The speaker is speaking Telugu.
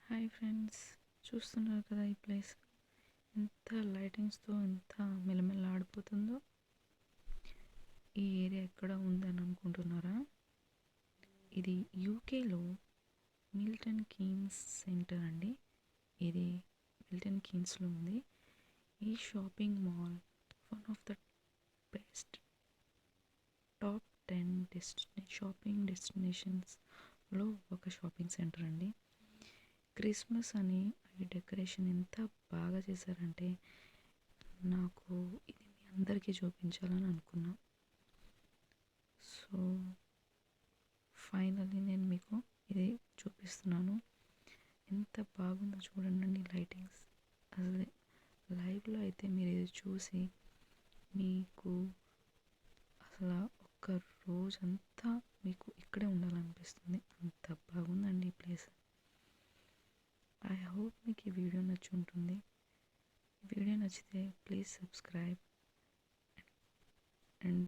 హాయ్ ఫ్రెండ్స్, చూస్తున్నారు కదా ఈ ప్లేస్ ఎంత లైటింగ్స్తో ఎంత మెలమెల్లాడిపోతుందో. ఈ ఏరియా ఎక్కడ ఉందని అనుకుంటున్నారా? ఇది యూకేలో మిల్టన్ కీన్స్ సెంటర్ అండి. ఇది మిల్టన్ కీన్స్లో ఉంది. ఈ shopping mall one of the best top 10 shopping డెస్టినేషన్స్లో ఒక షాపింగ్ సెంటర్ అండి. క్రిస్మస్ అని ఈ డెకరేషన్ ఎంత బాగా చేశారంటే నాకు ఇది మీ అందరికీ చూపించాలని అనుకున్నా. సో ఫైనల్లీ నేను మీకు ఇది చూపిస్తున్నాను. ఎంత బాగుందో చూడండి లైటింగ్స్. అసలు లైవ్లో అయితే మీరు ఇది చూసి మీకు అసలు ఒక్క రోజంతా మీకు ఇక్కడే ఉండాలనిపిస్తుంది. అంత బాగుందండి ఈ ప్లేస్. ఐ హోప్ మీకు ఈ వీడియో నచ్చి ఉంటుంది. ఈ వీడియో నచ్చితే ప్లీజ్ సబ్స్క్రైబ్ అండ్